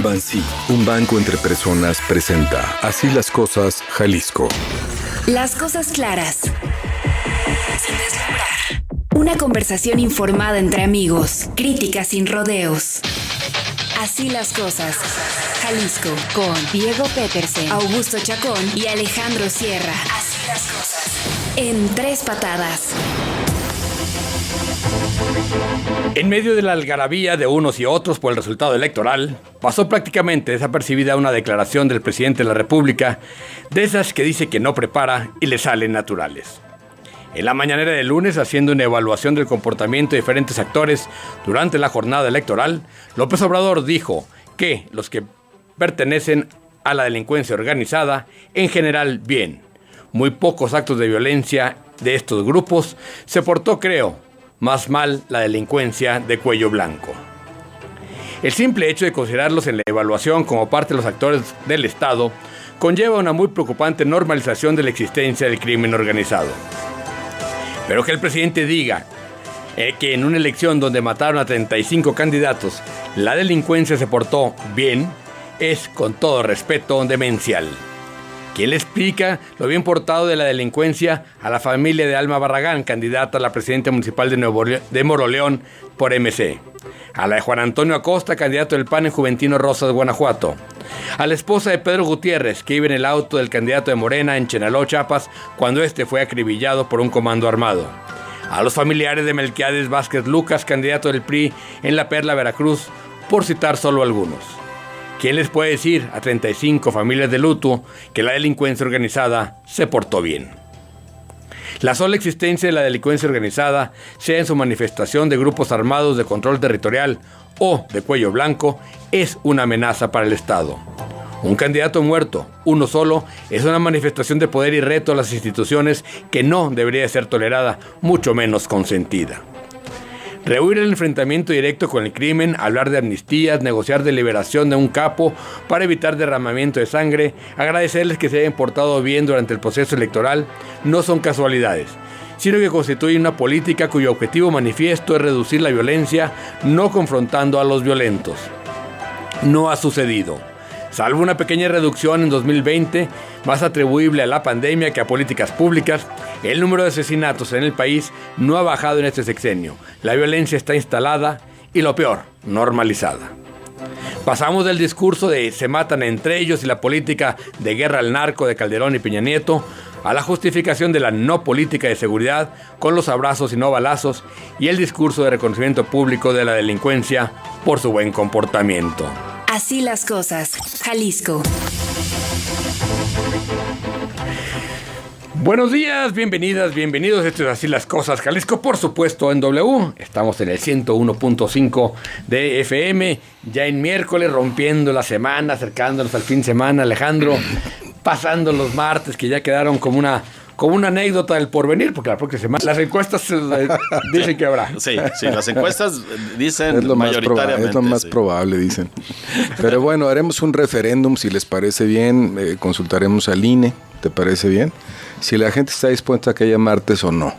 Bansi, un banco entre personas, presenta Así las Cosas, Jalisco. Las cosas claras, sin deslumbrar. Una conversación informada entre amigos, crítica sin rodeos. Así las cosas, Jalisco, con Diego Petersen, Augusto Chacón y Alejandro Sierra. Así las cosas, en 3 patadas. En medio de la algarabía de unos y otros por el resultado electoral, pasó prácticamente desapercibida una declaración del presidente de la República, de esas que dice que no prepara y le salen naturales. En la mañanera del lunes, haciendo una evaluación del comportamiento de diferentes actores durante la jornada electoral, López Obrador dijo que los que pertenecen a la delincuencia organizada, en general, bien. Muy pocos actos de violencia de estos grupos. Se portó, creo, más mal la delincuencia de cuello blanco. El simple hecho de considerarlos en la evaluación como parte de los actores del Estado conlleva una muy preocupante normalización de la existencia del crimen organizado. Pero que el presidente diga que en una elección donde mataron a 35 candidatos, la delincuencia se portó bien, es, con todo respeto, demencial. ¿Quién le explica lo bien portado de la delincuencia a la familia de Alma Barragán, candidata a la presidenta municipal de Moroleón por MC? A la de Juan Antonio Acosta, candidato del PAN en Juventino Rosas, Guanajuato. A la esposa de Pedro Gutiérrez, que iba en el auto del candidato de Morena en Chenaló, Chiapas, cuando este fue acribillado por un comando armado. A los familiares de Melquiades Vázquez Lucas, candidato del PRI en La Perla, Veracruz, por citar solo algunos. ¿Quién les puede decir a 35 familias de luto que la delincuencia organizada se portó bien? La sola existencia de la delincuencia organizada, sea en su manifestación de grupos armados de control territorial o de cuello blanco, es una amenaza para el Estado. Un candidato muerto, uno solo, es una manifestación de poder y reto a las instituciones que no debería ser tolerada, mucho menos consentida. Rehuir el enfrentamiento directo con el crimen, hablar de amnistías, negociar de liberación de un capo para evitar derramamiento de sangre, agradecerles que se hayan portado bien durante el proceso electoral, no son casualidades, sino que constituyen una política cuyo objetivo manifiesto es reducir la violencia, no confrontando a los violentos. No ha sucedido. Salvo una pequeña reducción en 2020, más atribuible a la pandemia que a políticas públicas, el número de asesinatos en el país no ha bajado en este sexenio. La violencia está instalada y, lo peor, normalizada. Pasamos del discurso de se matan entre ellos y la política de guerra al narco de Calderón y Peña Nieto a la justificación de la no política de seguridad con los abrazos y no balazos y el discurso de reconocimiento público de la delincuencia por su buen comportamiento. Así las cosas, Jalisco. Buenos días, bienvenidas, bienvenidos. Esto es Así las Cosas, Jalisco, por supuesto, en W. Estamos en el 101.5 de FM, ya en miércoles, rompiendo la semana, acercándonos al fin de semana, Alejandro, pasando los martes que ya quedaron como una anécdota del porvenir, porque la próxima semana las encuestas dicen que habrá. Sí, las encuestas dicen mayoritariamente. Es lo más probable, dicen. Pero bueno, haremos un referéndum, si les parece bien, consultaremos al INE, ¿te parece bien? Si la gente está dispuesta a que haya martes o no.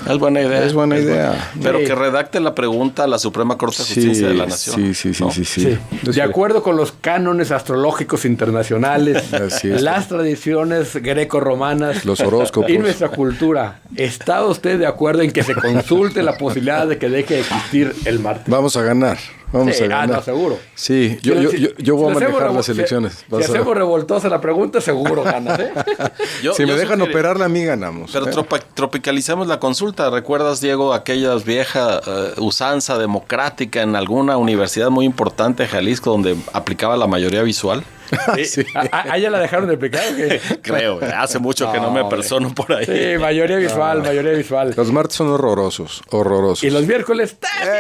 Es buena idea. Es buena idea. Pero que redacte la pregunta a la Suprema Corte de Justicia de la Nación. Sí. De acuerdo con los cánones astrológicos internacionales, las tradiciones greco-romanas, los horóscopos y nuestra cultura, ¿está usted de acuerdo en que se consulte la posibilidad de que deje de existir el martes? Vamos a ganar. Vamos a ganar. No, seguro. Sí, yo voy a manejar las elecciones. Si hacemos revoltosa la pregunta, seguro ganas, ¿eh? Si me dejan operarla, a mí ganamos. Pero tropicalicemos la consulta. ¿Recuerdas, Diego, aquella vieja usanza democrática en alguna universidad muy importante de Jalisco donde aplicaba la mayoría visual? Sí. ¿A ella la dejaron de aplicar o qué? Creo, hace mucho que no me persono por ahí. Sí, mayoría visual. Los martes son horrorosos. Y los miércoles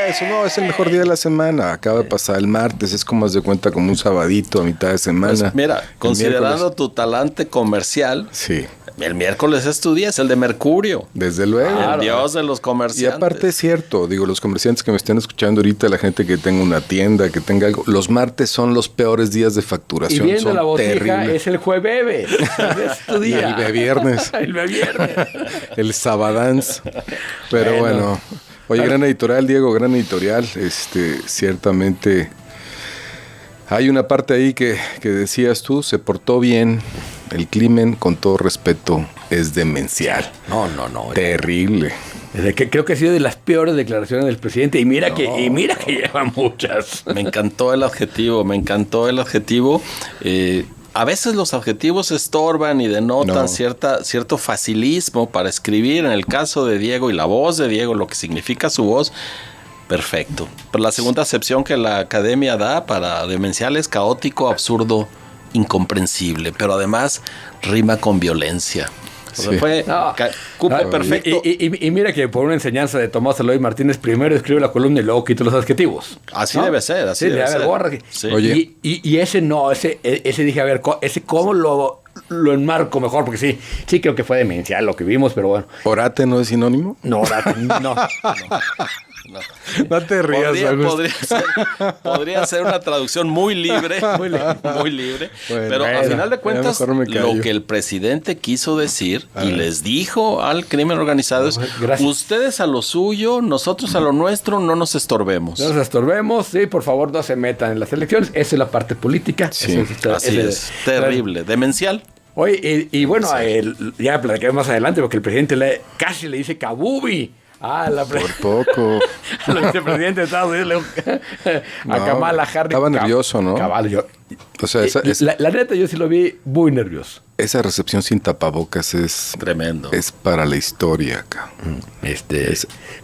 eso no, es el mejor día de la semana. Acaba de pasar el martes, es como haz de cuenta como un sabadito a mitad de semana. Pues mira, considerando tu talante comercial, sí, el miércoles es tu día, es el de Mercurio. Desde luego. El dios de los comerciantes. Y aparte es cierto, digo, los comerciantes que me estén escuchando ahorita, la gente que tenga una tienda, que tenga algo, los martes son los peores días de facturación. Y viendo son la botija terribles. Es el jueves. Es tu día. El viernes. El sabadans. Pero bueno. Oye, gran editorial, Diego, gran editorial. Ciertamente Hay una parte ahí que decías tú, se portó bien. El crimen, con todo respeto, es demencial. No. Terrible. Creo que ha sido de las peores declaraciones del presidente. Y mira que lleva muchas. Me encantó el adjetivo. A veces los adjetivos estorban y denotan cierto facilismo para escribir. En el caso de Diego y la voz de Diego, lo que significa su voz, perfecto. Pero la segunda acepción que la academia da para demencial es caótico, absurdo, incomprensible, pero además rima con violencia. O sea, fue perfecto. Y mira que por una enseñanza de Tomás Eloy Martínez, primero escribe la columna y luego quita los adjetivos. Así debe ser, así debe ser. Sí. Oye. Y ese dije, a ver, ese cómo lo enmarco mejor, porque sí creo que fue demencial lo que vimos, pero bueno. ¿Orate no es sinónimo? No, orate, no. No te rías, podría ser una traducción muy libre. Bueno, pero al final de cuentas, lo que el presidente quiso decir y les dijo al crimen organizado es: ustedes a lo suyo, nosotros a lo nuestro, no nos estorbemos. No nos estorbemos, sí, por favor, no se metan en las elecciones. Esa es la parte política. Sí, así es. Terrible, demencial. Oye, y bueno, ya platicaré más adelante, porque el presidente casi le dice Kabubi. Por poco. Al vicepresidente de Estados Unidos, a Kamala Harris. Estaba nervioso, ¿no? O sea, la neta, yo sí lo vi muy nervioso. Esa recepción sin tapabocas es tremendo. Es para la historia acá.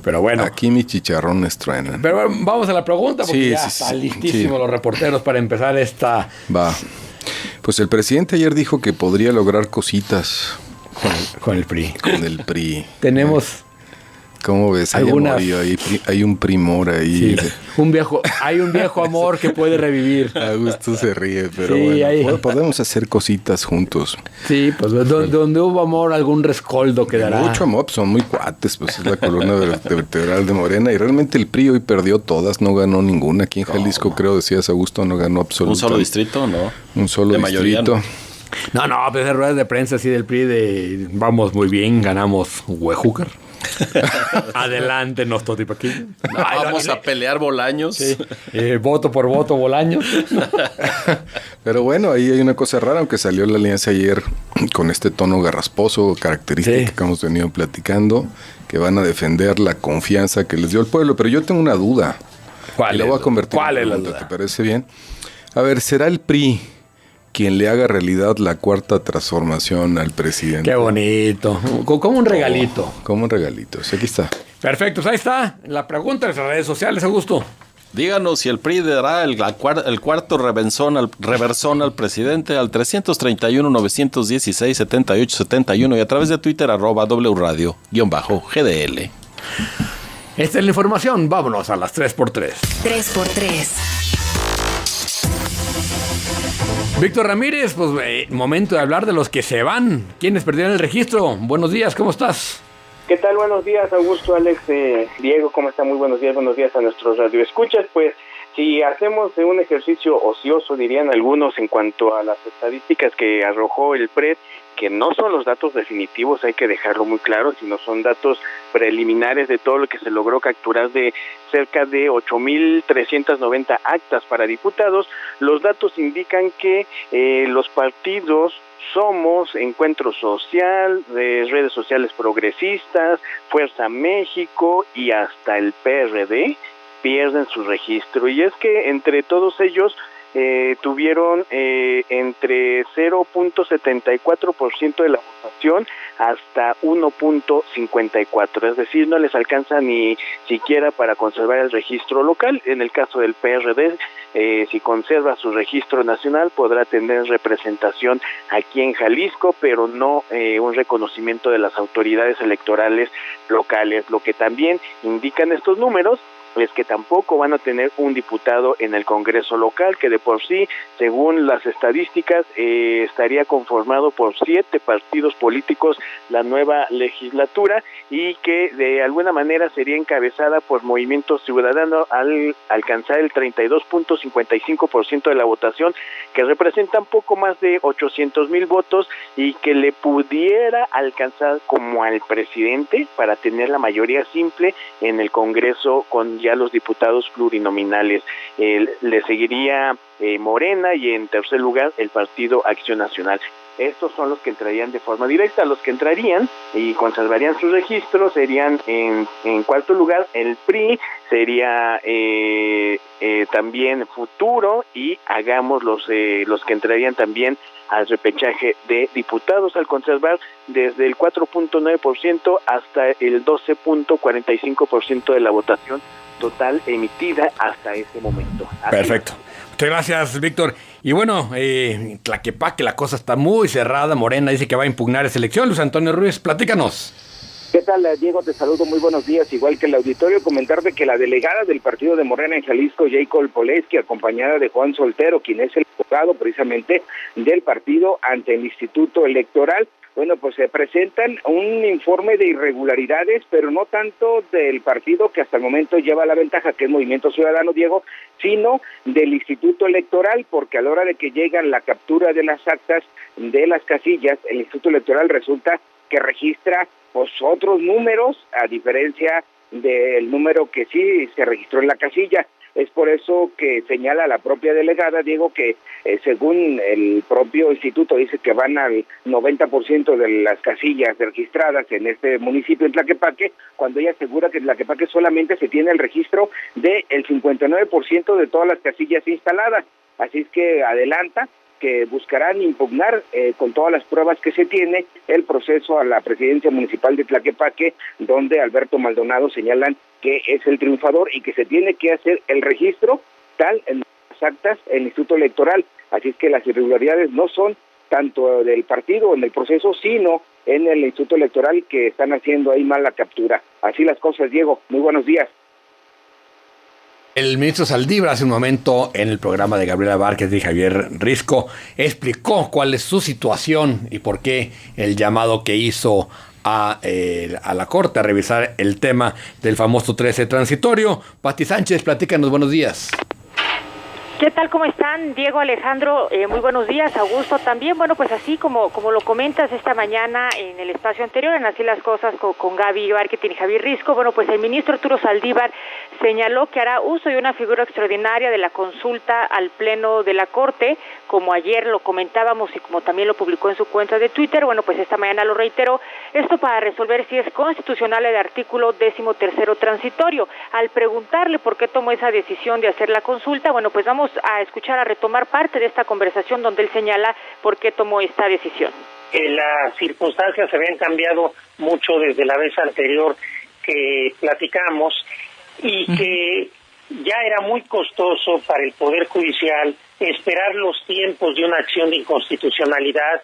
Pero bueno. Aquí mis chicharrones truenan. Pero bueno, vamos a la pregunta, porque están listísimos los reporteros para empezar esta. Va. Pues el presidente ayer dijo que podría lograr cositas con el PRI. Con el PRI. Tenemos. ¿Cómo ves? Hay un primor ahí. Sí. Hay un viejo amor que puede revivir. Augusto se ríe, pero bueno, podemos hacer cositas juntos. Sí, pues donde hubo amor, algún rescoldo quedará. Mucho amor, pues son muy cuates, pues es la columna vertebral de Morena, y realmente el PRI hoy perdió todas, no ganó ninguna. Aquí en Jalisco, creo, decías, Augusto, no ganó absolutamente. ¿Un solo distrito? No. Un solo distrito. No, pues de ruedas de prensa así del PRI vamos muy bien, ganamos Huejúcar. Adelante, nos totipaquí. Vamos a pelear Bolaños. Sí. Voto por voto, Bolaños. Pero bueno, ahí hay una cosa rara, aunque salió la alianza ayer con este tono garrasposo, característica que hemos venido platicando, que van a defender la confianza que les dio el pueblo. Pero yo tengo una duda. ¿Cuál es la duda? ¿Te parece bien? A ver, ¿será el PRI quien le haga realidad la cuarta transformación al presidente? Qué bonito. Como un regalito. Como un regalito. Sí, aquí está. Perfecto, pues ahí está. La pregunta en las redes sociales, Augusto. Díganos si el PRI dará el cuarto reversón al presidente al 331-916-7871 y a través de Twitter @wradio_GDL. Esta es la información. Vámonos a las 3x3. 3x3. Víctor Ramírez, pues momento de hablar de los que se van. ¿Quiénes perdieron el registro? Buenos días, ¿cómo estás? ¿Qué tal? Buenos días, Augusto, Alex, Diego, ¿cómo está? Muy buenos días a nuestros radioescuchas. Pues si hacemos un ejercicio ocioso, dirían algunos, en cuanto a las estadísticas que arrojó el PRED, que no son los datos definitivos, hay que dejarlo muy claro, sino son datos preliminares de todo lo que se logró capturar de cerca de 8,390 actas para diputados. Los datos indican que los partidos Somos, Encuentro Social, de redes sociales progresistas, Fuerza México y hasta el PRD pierden su registro. Y es que entre todos ellos tuvieron entre 0.74% de la votación hasta 1.54%, es decir, no les alcanza ni siquiera para conservar el registro local. En el caso del PRD, si conserva su registro nacional, podrá tener representación aquí en Jalisco, pero no un reconocimiento de las autoridades electorales locales. Lo que también indican estos números es que tampoco van a tener un diputado en el Congreso local, que de por sí, según las estadísticas, estaría conformado por 7 partidos políticos la nueva legislatura, y que de alguna manera sería encabezada por Movimiento Ciudadano al alcanzar el 32.55% de la votación, que representan poco más de 800,000 votos y que le pudiera alcanzar como al presidente para tener la mayoría simple en el Congreso con ya los diputados plurinominales. Le seguiría Morena y en tercer lugar el Partido Acción Nacional. Estos son los que entrarían de forma directa. Los que entrarían y conservarían sus registros serían en cuarto lugar el PRI, sería también Futuro y Hagamos los que entrarían también al repechaje de diputados al conservar desde el 4.9% hasta el 12.45% de la votación total emitida hasta ese momento. Perfecto. Muchas gracias, Víctor. Y bueno, Tlaquepaque, la cosa está muy cerrada. Morena dice que va a impugnar esa elección. Luis Antonio Ruiz, platícanos. ¿Qué tal, Diego? Te saludo, muy buenos días. Igual que el auditorio, comentarte que la delegada del partido de Morena en Jalisco, Jacob Poleski, acompañada de Juan Soltero, quien es el abogado precisamente del partido ante el Instituto Electoral, bueno, pues se presentan un informe de irregularidades, pero no tanto del partido que hasta el momento lleva la ventaja, que es Movimiento Ciudadano, Diego, sino del Instituto Electoral, porque a la hora de que llegan la captura de las actas de las casillas, el Instituto Electoral resulta que registra pues otros números, a diferencia del número que sí se registró en la casilla. Es por eso que señala la propia delegada, Diego, que según el propio instituto dice que van al 90% de las casillas registradas en este municipio, en Tlaquepaque, cuando ella asegura que en Tlaquepaque solamente se tiene el registro del 59% de todas las casillas instaladas. Así es que adelanta que buscarán impugnar con todas las pruebas que se tiene el proceso a la presidencia municipal de Tlaquepaque, donde Alberto Maldonado señalan que es el triunfador y que se tiene que hacer el registro tal en las actas del Instituto Electoral. Así es que las irregularidades no son tanto del partido en el proceso, sino en el Instituto Electoral, que están haciendo ahí mal la captura. Así las cosas, Diego. Muy buenos días. El ministro Saldívar hace un momento en el programa de Gabriela Márquez y Javier Risco explicó cuál es su situación y por qué el llamado que hizo a la Corte a revisar el tema del famoso 13 transitorio. Pati Sánchez, platícanos, buenos días. ¿Qué tal? ¿Cómo están? Diego, Alejandro, muy buenos días. Augusto también. Bueno, pues así como lo comentas esta mañana en el espacio anterior, en Así las Cosas con Gaby Marketing y Javier Risco, bueno, pues el ministro Arturo Saldívar señaló que hará uso de una figura extraordinaria de la consulta al Pleno de la Corte, como ayer lo comentábamos y como también lo publicó en su cuenta de Twitter. Bueno, pues esta mañana lo reiteró, esto para resolver si es constitucional el artículo 13º transitorio. Al preguntarle por qué tomó esa decisión de hacer la consulta, bueno, pues vamos a escuchar, a retomar parte de esta conversación donde él señala por qué tomó esta decisión. Las circunstancias se habían cambiado mucho desde la vez anterior que platicamos y que ya era muy costoso para el Poder Judicial esperar los tiempos de una acción de inconstitucionalidad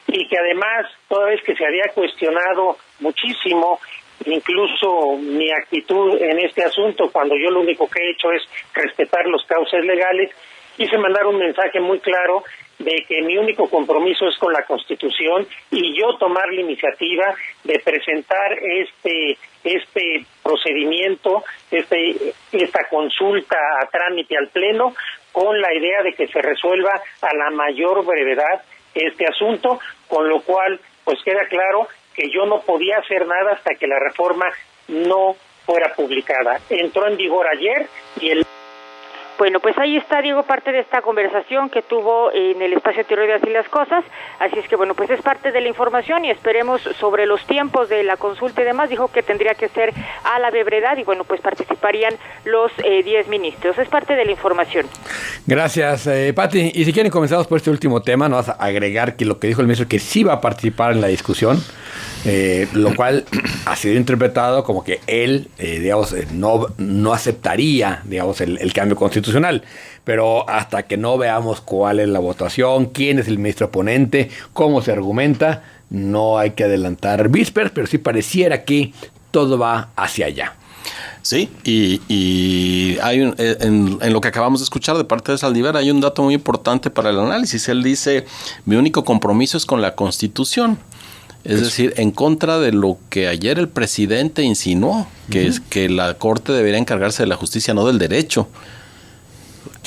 y que además, toda vez que se había cuestionado muchísimo, incluso mi actitud en este asunto, cuando yo lo único que he hecho es respetar los cauces legales, quise mandar un mensaje muy claro de que mi único compromiso es con la Constitución y yo tomar la iniciativa de presentar este procedimiento, esta consulta a trámite al Pleno, con la idea de que se resuelva a la mayor brevedad este asunto, con lo cual pues queda claro que yo no podía hacer nada hasta que la reforma no fuera publicada. Entró en vigor ayer y Bueno, pues ahí está, Diego, parte de esta conversación que tuvo en el espacio anterior de Así las Cosas. Así es que, bueno, pues es parte de la información y esperemos sobre los tiempos de la consulta y demás. Dijo que tendría que ser a la brevedad y, bueno, pues participarían los 10 ministros. Es parte de la información. Gracias, Pati. Y si quieren, comenzamos por este último tema. Nos vas a agregar que lo que dijo el ministro, que sí va a participar en la discusión, lo cual ha sido interpretado como que él, digamos, no aceptaría, digamos, el cambio constitucional. Pero hasta que no veamos cuál es la votación, quién es el ministro ponente, cómo se argumenta, no hay que adelantar vísperas, pero sí pareciera que todo va hacia allá. Sí, y hay en lo que acabamos de escuchar de parte de Saldívar hay un dato muy importante para el análisis. Él dice, mi único compromiso es con la Constitución. Es decir, en contra de lo que ayer el presidente insinuó, que es que la Corte debería encargarse de la justicia, no del derecho.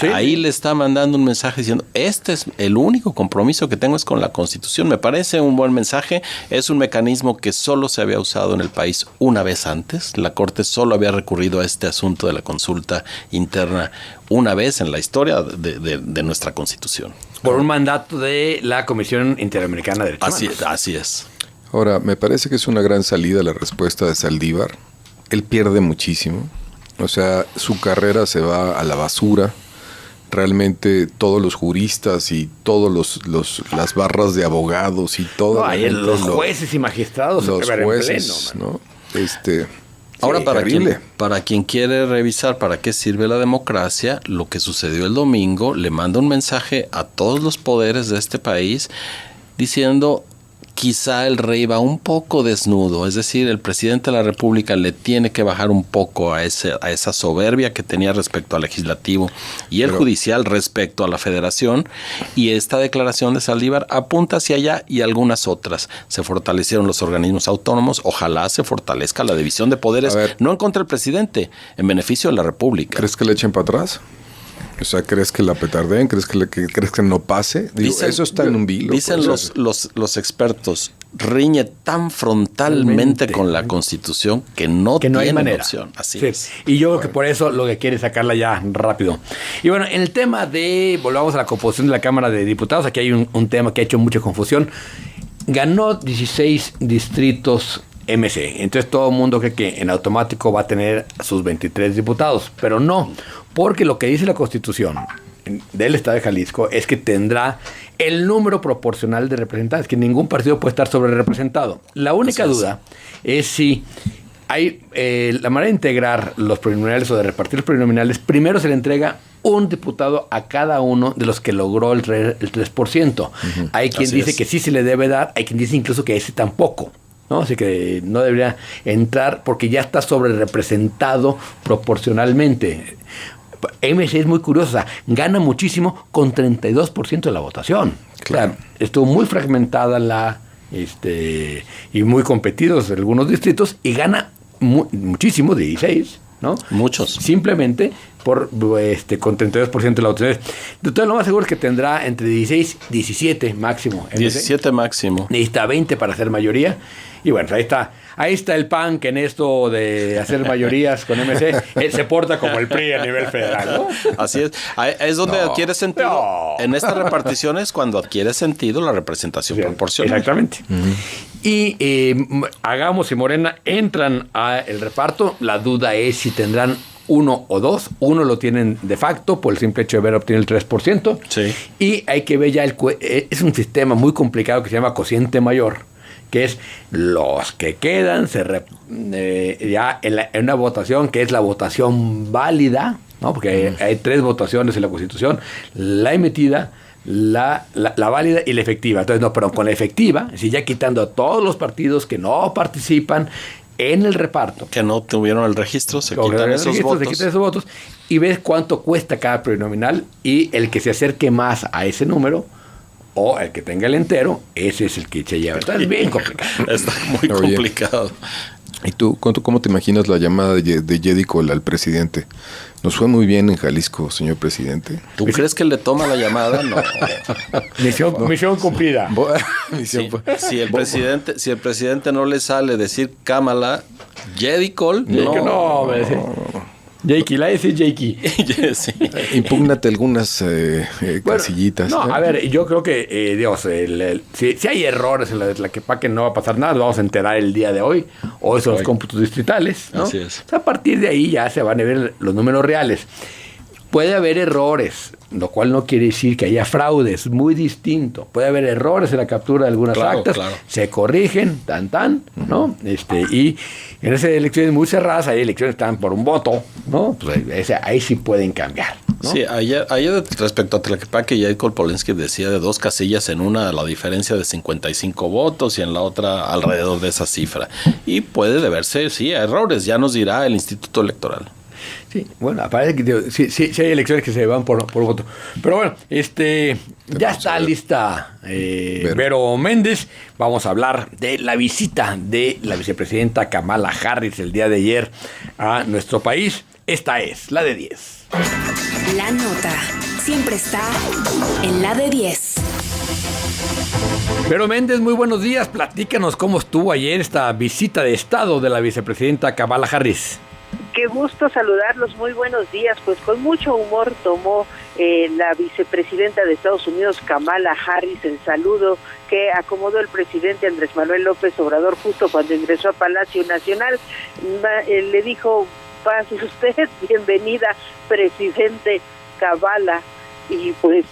Sí. Ahí le está mandando un mensaje diciendo, este es el único compromiso que tengo es con la Constitución. Me parece un buen mensaje. Es un mecanismo que solo se había usado en el país una vez antes. La Corte solo había recurrido a este asunto de la consulta interna una vez en la historia de nuestra Constitución. Por un mandato de la Comisión Interamericana de Derechos Humanos. Así es. Ahora, me parece que es una gran salida la respuesta de Saldívar. Él pierde muchísimo. O sea, su carrera se va a la basura. Realmente todos los juristas y todos las barras de abogados y todo. No, los jueces y magistrados. Los jueces, en pleno, ¿no? Ahora, sí, para quien quiere revisar para qué sirve la democracia, lo que sucedió el domingo le manda un mensaje a todos los poderes de este país diciendo: quizá el rey va un poco desnudo, es decir, el presidente de la República le tiene que bajar un poco a esa soberbia que tenía respecto al legislativo y el judicial respecto a la federación, y esta declaración de Saldívar apunta hacia allá y algunas otras. Se fortalecieron los organismos autónomos, ojalá se fortalezca la división de poderes, no en contra del presidente, en beneficio de la República. ¿Crees que le echen para atrás? O sea, ¿crees que la petardeen? ¿Crees que no pase? Eso está en un vilo. Dicen los expertos, riñe tan frontalmente con la Constitución que no tiene opción. Así es. Y yo creo que por eso lo que quiere es sacarla ya rápido. Y bueno, en el tema volvamos a la composición de la Cámara de Diputados, aquí hay un tema que ha hecho mucha confusión. Ganó 16 distritos MC. Entonces todo el mundo cree que en automático va a tener sus 23 diputados, pero no, porque lo que dice la Constitución del Estado de Jalisco es que tendrá el número proporcional de representantes, que ningún partido puede estar sobre representado. La única duda es si hay la manera de integrar los plurinominales o de repartir los plurinominales. Primero se le entrega un diputado a cada uno de los que logró el 3%. Hay quien dice que sí se le debe dar, hay quien dice incluso que ese tampoco, ¿no? Así que no debería entrar porque ya está sobre representado proporcionalmente. MC es muy curiosa, gana muchísimo con 32% de la votación. Claro. O sea, estuvo muy fragmentada y muy competidos algunos distritos y gana muchísimo, 16, ¿no? Muchos. Simplemente con 32% de la votación. Entonces lo más seguro es que tendrá entre 16 y 17 máximo. 17 máximo. Necesita 20 para hacer mayoría. Y bueno, ahí está el PAN, que en esto de hacer mayorías con MC, él se porta como el PRI a nivel federal, ¿no? Así es. Es donde adquiere sentido. No. En estas reparticiones cuando adquiere sentido la representación proporcional. Exactamente. Y Hagamos y Morena entran al reparto. La duda es si tendrán uno o dos. Uno lo tienen de facto por el simple hecho de haber obtenido el 3%. Sí. Y hay que ver ya es un sistema muy complicado que se llama cociente mayor, que es los que quedan ya en una votación que es la votación válida, ¿no? Porque hay 3 votaciones en la Constitución: la emitida, la válida y la efectiva. Entonces, pero con la efectiva, si ya quitando a todos los partidos que no participan en el reparto, que no tuvieron el registro, se quitan esos votos y ves cuánto cuesta cada plurinominal, y el que se acerque más a ese número o el que tenga el entero, ese es el que se lleva. Está bien complicado. Está muy complicado. ¿Y tú cómo te imaginas la llamada de Jedi Cole al presidente? Nos fue muy bien en Jalisco, señor presidente. ¿Tú crees que le toma la llamada? No. Misión cumplida. Si el presidente no le sale decir Kamala, Jedi Cole, Jakey, la S Jakey. Sí. Impúgnate algunas casillitas. No, a ver, yo creo que, si hay errores en la que para que no va a pasar nada, vamos a enterar el día de hoy. Hoy son los cómputos distritales, ¿no? Así es. O sea, a partir de ahí ya se van a ver los números reales. Puede haber errores, lo cual no quiere decir que haya fraudes, muy distinto. Puede haber errores en la captura de algunas actas, se corrigen, ¿no? Y en esas elecciones muy cerradas, hay elecciones que están por un voto, ¿no? Pues ahí sí pueden cambiar, ¿no? Sí, ayer respecto a Tlaquepaque, Jedi Cole Polensky decía de 2 casillas, en una la diferencia de 55 votos y en la otra alrededor de esa cifra. Y puede deberse, sí, a errores, ya nos dirá el Instituto Electoral. Sí, bueno, parece que sí hay elecciones que se van por voto. Pero bueno, ya está lista Vero Méndez. Vamos a hablar de la visita de la vicepresidenta Kamala Harris el día de ayer a nuestro país. Esta es la de 10. La nota siempre está en la de 10. Vero Méndez, muy buenos días. Platícanos cómo estuvo ayer esta visita de Estado de la vicepresidenta Kamala Harris. Qué gusto saludarlos, muy buenos días. Pues con mucho humor tomó la vicepresidenta de Estados Unidos, Kamala Harris, el saludo que acomodó el presidente Andrés Manuel López Obrador justo cuando ingresó a Palacio Nacional. Le dijo: pase usted, bienvenida, presidente Kamala. Y pues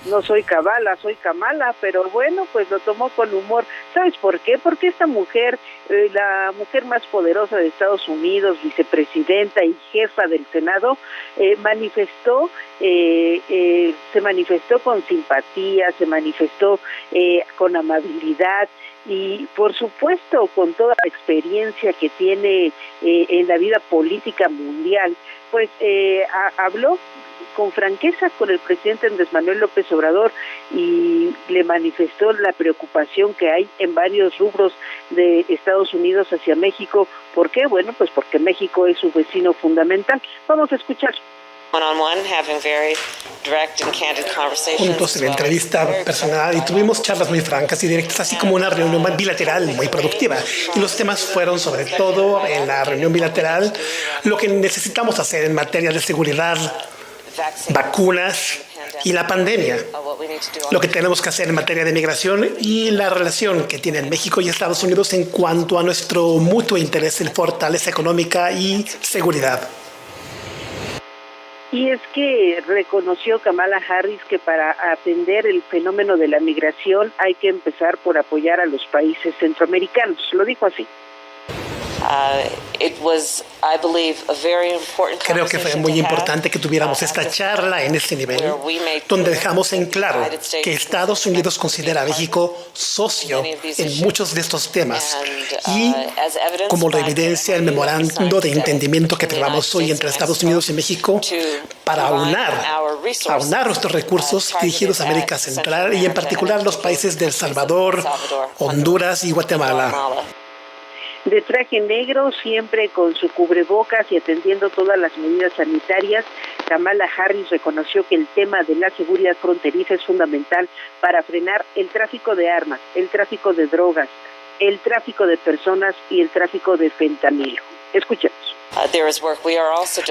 no soy Kamala, soy Kamala, pero bueno, pues lo tomó con humor. ¿Sabes por qué? Porque esta mujer, la mujer más poderosa de Estados Unidos, vicepresidenta y jefa del Senado, se manifestó con simpatía, se manifestó con amabilidad y por supuesto con toda la experiencia que tiene en la vida política mundial. Pues habló con franqueza con el presidente Andrés Manuel López Obrador y le manifestó la preocupación que hay en varios rubros de Estados Unidos hacia México. ¿Por qué? Bueno, pues porque México es su vecino fundamental. Vamos a escuchar. Juntos en entrevista personal y tuvimos charlas muy francas y directas, así como una reunión bilateral muy productiva. Y los temas fueron sobre todo en la reunión bilateral lo que necesitamos hacer en materia de seguridad, vacunas y la pandemia, lo que tenemos que hacer en materia de migración y la relación que tienen México y Estados Unidos en cuanto a nuestro mutuo interés en fortaleza económica y seguridad. Y es que reconoció Kamala Harris que para atender el fenómeno de la migración hay que empezar por apoyar a los países centroamericanos. Lo dijo así. Creo que fue muy importante que tuviéramos esta charla en este nivel, donde dejamos en claro que Estados Unidos considera a México socio en muchos de estos temas y, como lo evidencia el memorando de entendimiento que firmamos hoy entre Estados Unidos y México, para aunar nuestros recursos dirigidos a América Central y en particular los países de El Salvador, Honduras y Guatemala. De traje negro, siempre con su cubrebocas y atendiendo todas las medidas sanitarias, Kamala Harris reconoció que el tema de la seguridad fronteriza es fundamental para frenar el tráfico de armas, el tráfico de drogas, el tráfico de personas y el tráfico de fentanilo. Escuchemos.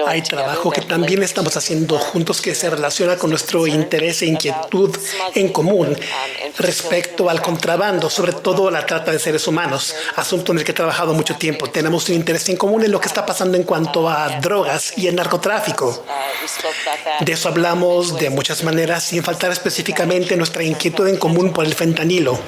Hay trabajo que también estamos haciendo juntos que se relaciona con nuestro interés e inquietud en común respecto al contrabando, sobre todo la trata de seres humanos, asunto en el que he trabajado mucho tiempo. Tenemos un interés en común en lo que está pasando en cuanto a drogas y el narcotráfico. De eso hablamos de muchas maneras, sin faltar específicamente nuestra inquietud en común por el fentanilo.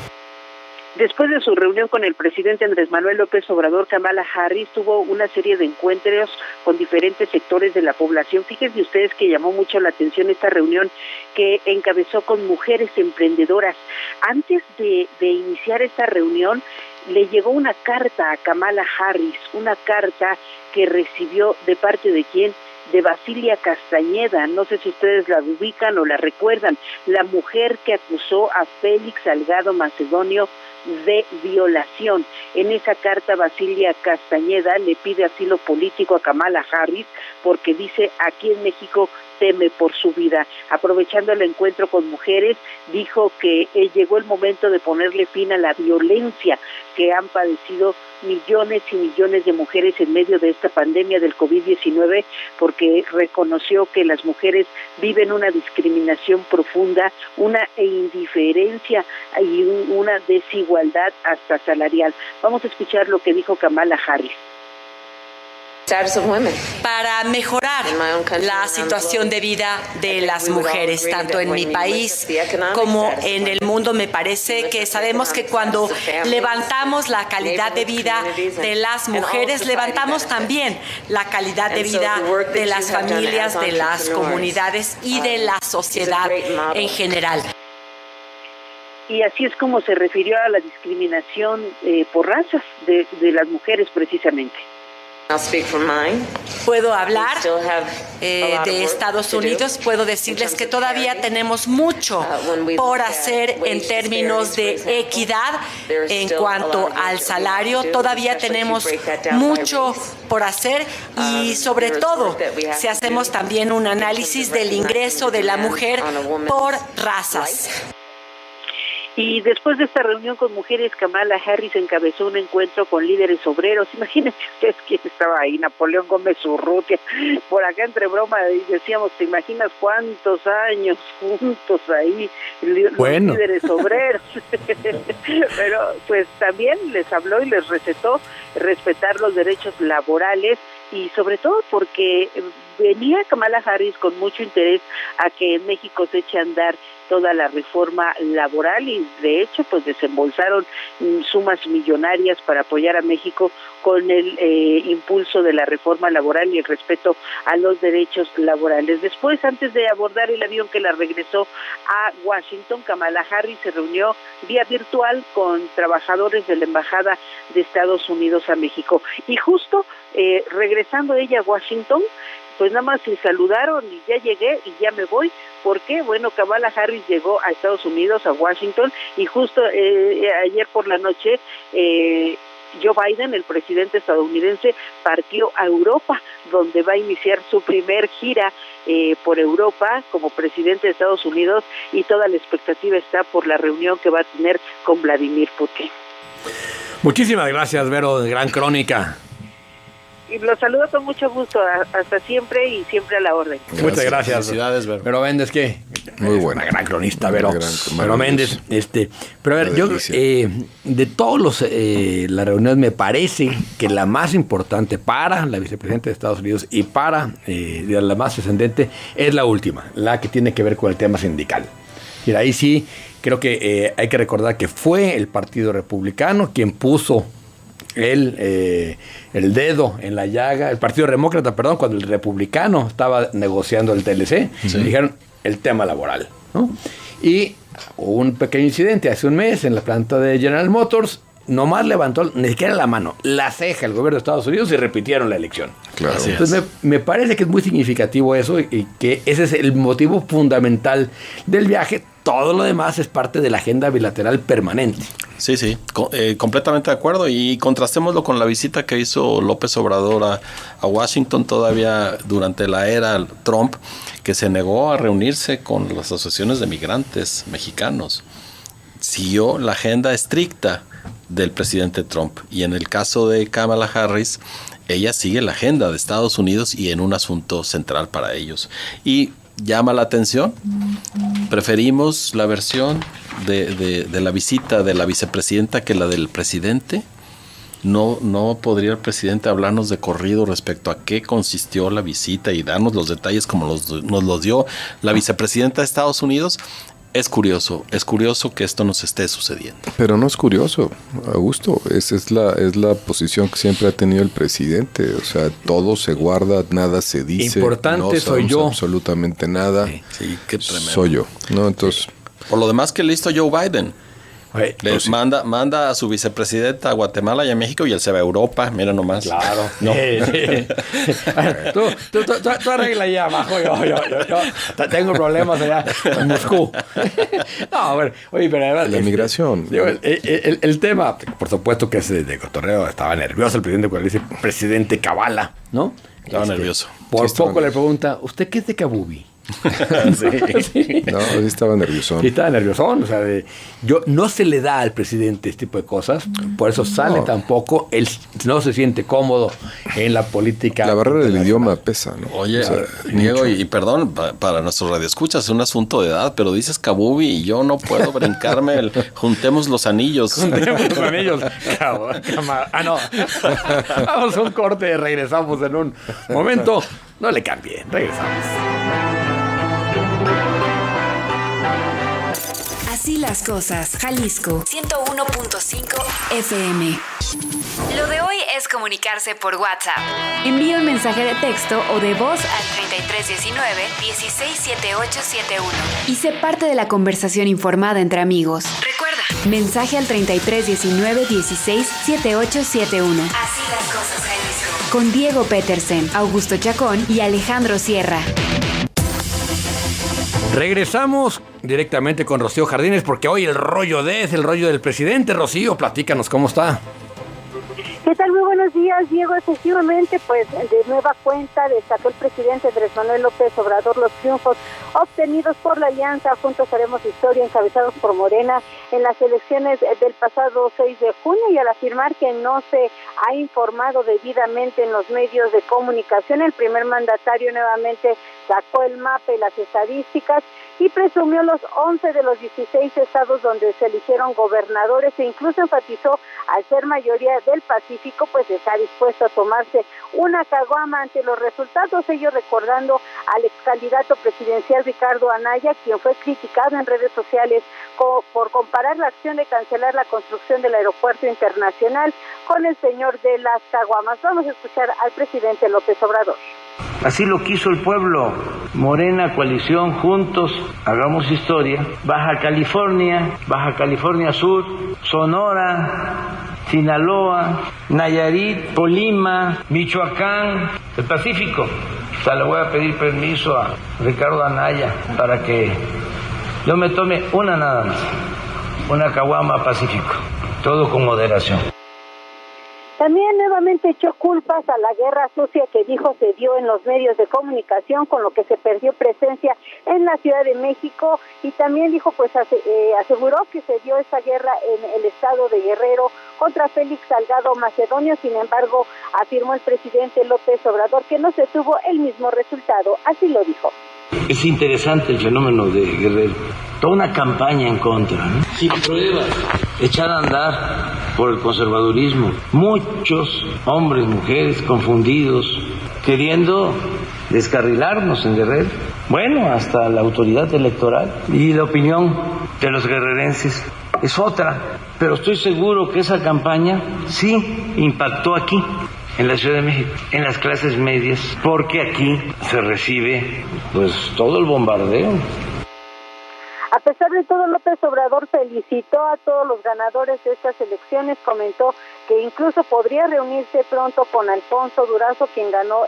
Después de su reunión con el presidente Andrés Manuel López Obrador, Kamala Harris tuvo una serie de encuentros con diferentes sectores de la población. Fíjense ustedes que llamó mucho la atención esta reunión que encabezó con mujeres emprendedoras. Antes de iniciar esta reunión, le llegó una carta a Kamala Harris, una carta que recibió de parte de ¿quién? De Basilia Castañeda. No sé si ustedes la ubican o la recuerdan, la mujer que acusó a Félix Salgado Macedonio de violación. En esa carta, Basilia Castañeda le pide asilo político a Kamala Harris porque dice: aquí en México teme por su vida. Aprovechando el encuentro con mujeres, dijo que llegó el momento de ponerle fin a la violencia que han padecido millones y millones de mujeres en medio de esta pandemia del COVID-19, porque reconoció que las mujeres viven una discriminación profunda, una indiferencia y una desigualdad hasta salarial. Vamos a escuchar lo que dijo Kamala Harris. Para mejorar la situación de vida de las mujeres, tanto en mi país como en el mundo. Me parece que sabemos que cuando levantamos la calidad de vida de las mujeres, levantamos también la calidad de vida de las familias, de las comunidades y de la sociedad en general. Y así es como se refirió a la discriminación por razas de las mujeres precisamente. Puedo hablar de Estados Unidos. Puedo decirles que todavía tenemos mucho por hacer en términos de equidad en cuanto al salario. Todavía tenemos mucho por hacer y sobre todo si hacemos también un análisis del ingreso de la mujer por razas. Y después de esta reunión con mujeres, Kamala Harris encabezó un encuentro con líderes obreros. Imagínense ustedes quién estaba ahí, Napoleón Gómez Urrutia. Por acá entre broma decíamos, ¿te imaginas cuántos años juntos ahí los líderes obreros? Pero pues también les habló y les recetó respetar los derechos laborales y sobre todo porque venía Kamala Harris con mucho interés a que en México se eche a andar toda la reforma laboral y de hecho pues desembolsaron sumas millonarias para apoyar a México con el impulso de la reforma laboral y el respeto a los derechos laborales. Después, antes de abordar el avión que la regresó a Washington, Kamala Harris se reunió vía virtual con trabajadores de la Embajada de Estados Unidos a México y justo regresando ella a Washington, pues nada más se saludaron y ya llegué y ya me voy. ¿Por qué? Bueno, Kamala Harris llegó a Estados Unidos, a Washington, y justo ayer por la noche Joe Biden, el presidente estadounidense, partió a Europa, donde va a iniciar su primer gira por Europa como presidente de Estados Unidos y toda la expectativa está por la reunión que va a tener con Vladimir Putin. Muchísimas gracias, Vero, de Gran Crónica. Y los saludo con mucho gusto, hasta siempre y siempre a la orden. Gracias. Muchas gracias. Felicidades, Vero. Vero Méndez, ¿qué? Muy buena. Una gran cronista, Vero. Vero Méndez. Pero a ver, yo de todos las reuniones me parece que la más importante para la vicepresidenta de Estados Unidos y para la más trascendente es la última, la que tiene que ver con el tema sindical. Y ahí sí creo que hay que recordar que fue el Partido Republicano quien puso el dedo en la llaga, el Partido Demócrata, perdón, cuando el Republicano estaba negociando el TLC, dijeron el tema laboral, ¿no? Y hubo un pequeño incidente hace un mes en la planta de General Motors, nomás levantó ni siquiera la mano, la ceja el gobierno de Estados Unidos y repitieron la elección. Claro. Entonces me parece que es muy significativo eso y que ese es el motivo fundamental del viaje. Todo lo demás es parte de la agenda bilateral permanente. Sí, completamente de acuerdo y contrastémoslo con la visita que hizo López Obrador a Washington todavía durante la era Trump, que se negó a reunirse con las asociaciones de migrantes mexicanos. Siguió la agenda estricta del presidente Trump y en el caso de Kamala Harris, ella sigue la agenda de Estados Unidos y en un asunto central para ellos. Y llama la atención, preferimos la versión de la visita de la vicepresidenta que la del presidente. No podría el presidente hablarnos de corrido respecto a qué consistió la visita y darnos los detalles como nos los dio la vicepresidenta de Estados Unidos. Es curioso que esto nos esté sucediendo. Pero no es curioso, Augusto, esa es la posición que siempre ha tenido el presidente, o sea, todo se guarda, nada se dice. Importante no soy yo. Absolutamente nada. Sí, qué tremendo. Soy yo, ¿no? Entonces, por lo demás, ¿qué le hizo Joe Biden? Pues sí. Manda a su vicepresidenta a Guatemala y a México y él se va a Europa, mira nomás. Claro. No. Tú arregla allá abajo, yo tengo problemas allá en Moscú. No, a ver, oye, pero además, la migración. El tema, por supuesto que es de cotorreo, estaba nervioso el presidente cuando dice presidente Kabala, ¿no? Estaba nervioso. Por poco le pregunta, ¿usted qué es de Kabubi? Sí. No, sí estaba nerviosón. Sí, estaba nerviosón. O sea, no se le da al presidente este tipo de cosas, por eso sale tampoco. Él no se siente cómodo en la política. La barrera del idioma pesa, ¿no? Oye, o sea, Diego, y perdón para nuestros radioescuchas, es un asunto de edad, pero dices Kabubi y yo no puedo brincarme juntemos los anillos. Juntemos los anillos. No. Vamos a un corte, regresamos en un momento. No le cambie, regresamos. Así las cosas, Jalisco 101.5 FM. Lo de hoy es comunicarse por WhatsApp. Envía un mensaje de texto o de voz al 3319-167871 y sé parte de la conversación informada entre amigos. Recuerda, mensaje al 3319-167871. Así las cosas, Jalisco. con Diego Petersen, Augusto Chacón y Alejandro Sierra. Regresamos directamente con Rocío Jardines porque hoy el rollo es el rollo del presidente. Rocío, platícanos cómo está. ¿Qué tal? Muy buenos días, Diego. Efectivamente, pues de nueva cuenta destacó el presidente Andrés Manuel López Obrador los triunfos obtenidos por la Alianza Juntos Haremos Historia, encabezados por Morena, en las elecciones del pasado 6 de junio, y al afirmar que no se ha informado debidamente en los medios de comunicación, el primer mandatario nuevamente sacó el mapa y las estadísticas y presumió los 11 de los 16 estados donde se eligieron gobernadores, e incluso enfatizó, al ser mayoría del Pacífico, pues está dispuesto a tomarse una caguama ante los resultados, ello recordando al ex candidato presidencial Ricardo Anaya, quien fue criticado en redes sociales por comparar la acción de cancelar la construcción del aeropuerto internacional con el señor de las caguamas. Vamos a escuchar al presidente López Obrador. Así lo quiso el pueblo. Morena, coalición, juntos, hagamos historia. Baja California Sur, Sonora, Sinaloa, Nayarit, Colima, Michoacán, el Pacífico. O sea, le voy a pedir permiso a Ricardo Anaya para que yo me tome una nada más, una caguama Pacífico, todo con moderación. También nuevamente echó culpas a la guerra sucia que dijo se dio en los medios de comunicación, con lo que se perdió presencia en la Ciudad de México, y también dijo, pues aseguró que se dio esa guerra en el estado de Guerrero contra Félix Salgado Macedonio. Sin embargo, afirmó el presidente López Obrador que no se tuvo el mismo resultado. Así lo dijo. Es interesante el fenómeno de Guerrero. Toda una campaña en contra, ¿no? Sin pruebas, echada a andar por el conservadurismo. Muchos hombres, mujeres confundidos, queriendo descarrilarnos en Guerrero. Bueno, hasta la autoridad electoral y la opinión de los guerrerenses es otra. Pero estoy seguro que esa campaña sí impactó aquí, en la Ciudad de México, en las clases medias, porque aquí se recibe pues todo el bombardeo. A pesar de todo, López Obrador felicitó a todos los ganadores de estas elecciones, comentó que incluso podría reunirse pronto con Alfonso Durazo, quien ganó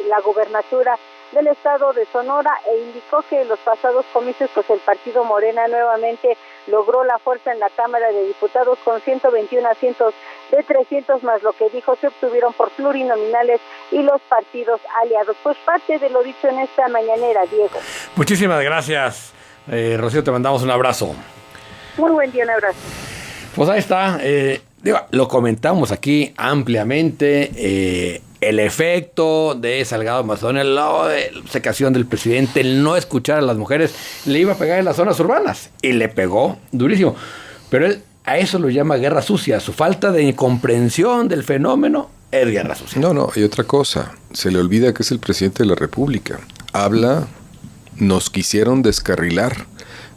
la gubernatura del estado de Sonora, e indicó que en los pasados comicios pues el partido Morena nuevamente logró la fuerza en la Cámara de Diputados con 121 asientos de 300, más lo que dijo se obtuvieron por plurinominales y los partidos aliados. Pues parte de lo dicho en esta mañanera, Diego. Muchísimas gracias, Rocío, te mandamos un abrazo. Muy buen día, un abrazo. Pues ahí está, lo comentamos aquí ampliamente, el efecto de Salgado Macedonio, la secación del presidente, el no escuchar a las mujeres, le iba a pegar en las zonas urbanas y le pegó durísimo. Pero él a eso lo llama guerra sucia. Su falta de comprensión del fenómeno es guerra sucia. No, y otra cosa, se le olvida que es el presidente de la República. Nos quisieron descarrilar